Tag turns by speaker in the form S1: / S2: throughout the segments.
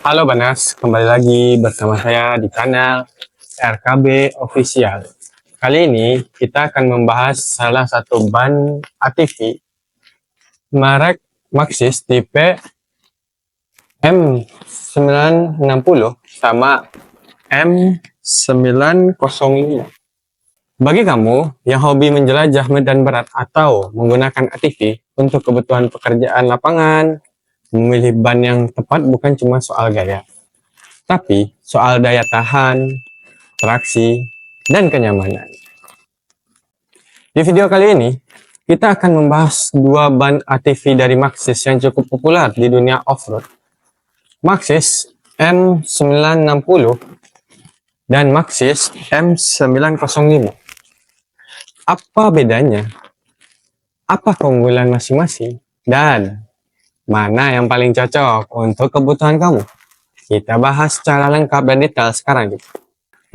S1: Halo Banas, kembali lagi bersama saya di channel RKB Official. Kali ini kita akan membahas salah satu ban ATV merek Maxxis tipe M960 sama M905. Bagi kamu yang hobi menjelajah medan berat atau menggunakan ATV untuk kebutuhan pekerjaan lapangan, memilih ban yang tepat bukan cuma soal gaya, tapi soal daya tahan, traksi, dan kenyamanan. Di video kali ini, kita akan membahas dua ban ATV dari Maxxis yang cukup populer di dunia off-road. Maxxis M960 dan Maxxis M905. Apa bedanya? Apa keunggulan masing-masing? Dan mana yang paling cocok untuk kebutuhan kamu? Kita bahas secara lengkap dan detail sekarang.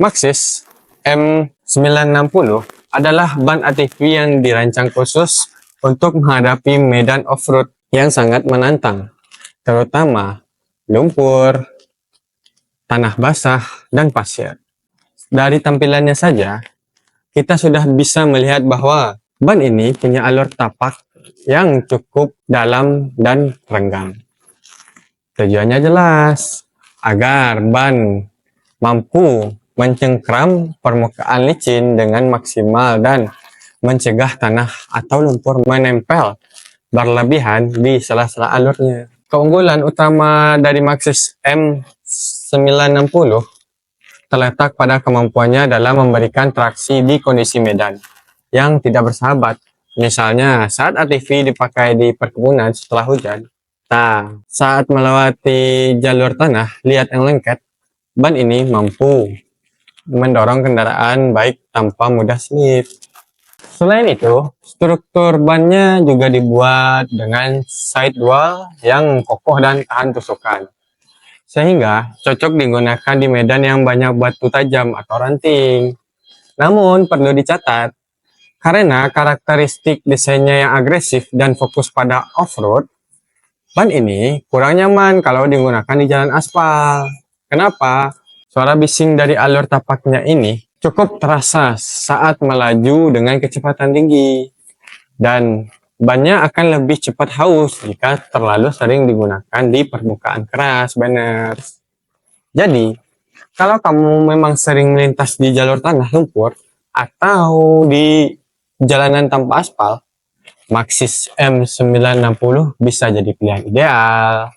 S1: Maxxis M960 adalah ban ATV yang dirancang khusus untuk menghadapi medan off-road yang sangat menantang, terutama lumpur, tanah basah, dan pasir. Dari tampilannya saja, kita sudah bisa melihat bahwa ban ini punya alur tapak yang cukup dalam dan renggang. Tujuannya jelas, agar ban mampu mencengkram permukaan licin dengan maksimal dan mencegah tanah atau lumpur menempel berlebihan di sela-sela alurnya. Keunggulan utama dari Maxxis M960 terletak pada kemampuannya dalam memberikan traksi di kondisi medan yang tidak bersahabat. Misalnya saat ATV dipakai di perkebunan setelah hujan. Nah, saat melewati jalur tanah liat yang lengket, ban ini mampu mendorong kendaraan baik tanpa mudah slip. Selain itu, struktur bannya juga dibuat dengan sidewall yang kokoh dan tahan tusukan, sehingga cocok digunakan di medan yang banyak batu tajam atau ranting. Namun perlu dicatat, karena karakteristik desainnya yang agresif dan fokus pada off-road, ban ini kurang nyaman kalau digunakan di jalan aspal. Kenapa? Suara bising dari alur tapaknya ini cukup terasa saat melaju dengan kecepatan tinggi. Dan bannya akan lebih cepat haus jika terlalu sering digunakan di permukaan keras, banners. Jadi, kalau kamu memang sering melintas di jalur tanah lumpur atau di jalanan tanpa aspal, Maxxis M960 bisa jadi pilihan ideal.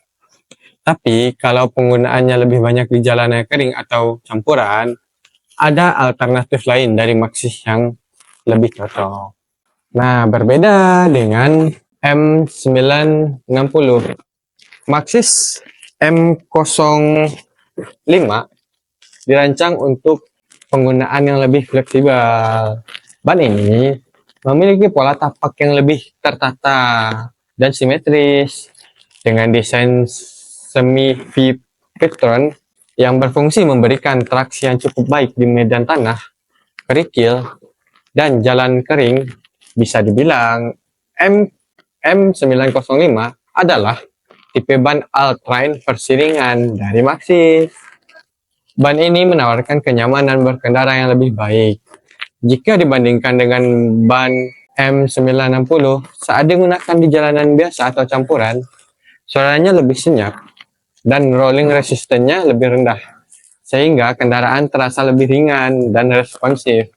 S1: Tapi kalau penggunaannya lebih banyak di jalanan kering atau campuran, ada alternatif lain dari Maxxis yang lebih cocok. Nah, berbeda dengan M960, Maxxis M05 dirancang untuk penggunaan yang lebih fleksibel. Ban ini memiliki pola tapak yang lebih tertata dan simetris dengan desain semi V-Pitron yang berfungsi memberikan traksi yang cukup baik di medan tanah, kerikil, dan jalan kering. Bisa dibilang M905 adalah tipe ban all-terrain versi ringan dari Maxxis. Ban ini menawarkan kenyamanan berkendara yang lebih baik jika dibandingkan dengan ban M960 saat digunakan di jalanan biasa atau campuran. Suaranya lebih senyap dan rolling resistance-nya lebih rendah, sehingga kendaraan terasa lebih ringan dan responsif.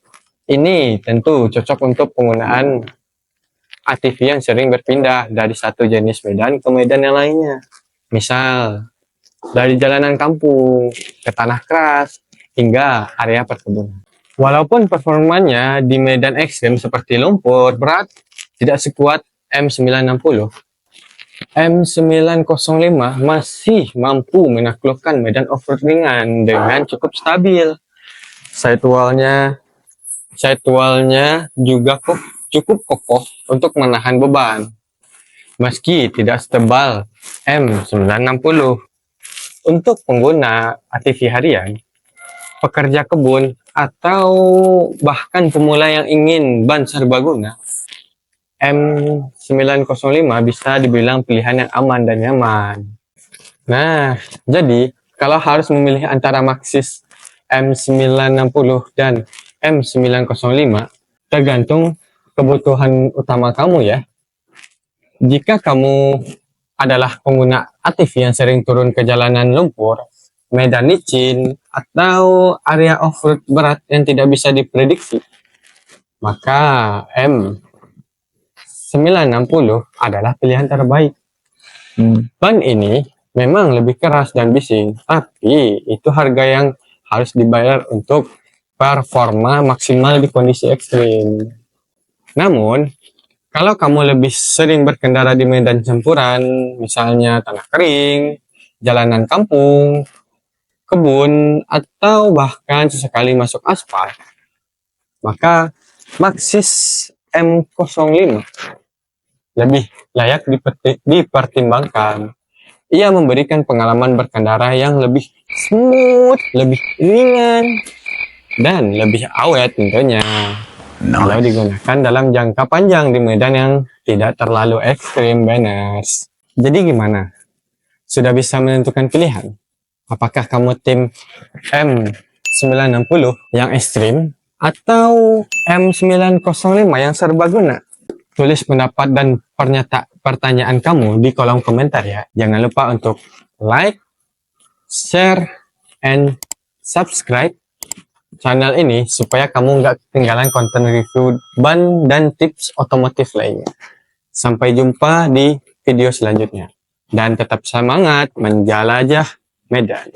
S1: Ini tentu cocok untuk penggunaan ATV yang sering berpindah dari satu jenis medan ke medan yang lainnya. Misal, dari jalanan kampung ke tanah keras hingga area perkebunan. Walaupun performanya di medan ekstrim seperti lumpur berat tidak sekuat M960, M905 masih mampu menaklukkan medan off-road ringan dengan cukup stabil. Sidewall-nya juga cukup kokoh untuk menahan beban, meski tidak setebal M960. Untuk pengguna ATV harian, pekerja kebun, atau bahkan pemula yang ingin ban serbaguna, M905 bisa dibilang pilihan yang aman dan nyaman. Nah, jadi kalau harus memilih antara Maxxis M960 dan M905, tergantung kebutuhan utama kamu ya. Jika kamu adalah pengguna ATV yang sering turun ke jalanan lumpur, medan licin, atau area off-road berat yang tidak bisa diprediksi, maka M960 adalah pilihan terbaik. Ban ini memang lebih keras dan bising, tapi itu harga yang harus dibayar untuk performa maksimal di kondisi ekstrim. Namun, kalau kamu lebih sering berkendara di medan campuran, misalnya tanah kering, jalanan kampung, kebun, atau bahkan sesekali masuk aspal, maka Maxxis M05 lebih layak dipertimbangkan. Ia memberikan pengalaman berkendara yang lebih smooth, lebih ringan, dan lebih awet tentunya. Kalau digunakan dalam jangka panjang di medan yang tidak terlalu ekstrim, Banners. Jadi gimana? Sudah bisa menentukan pilihan? Apakah kamu tim M960 yang ekstrim atau M905 yang serbaguna? Tulis pendapat dan pertanyaan kamu di kolom komentar ya. Jangan lupa untuk like, share, and subscribe channel ini supaya kamu nggak ketinggalan konten review ban dan tips otomotif lainnya. Sampai jumpa di video selanjutnya. Dan tetap semangat menjelajah Medan.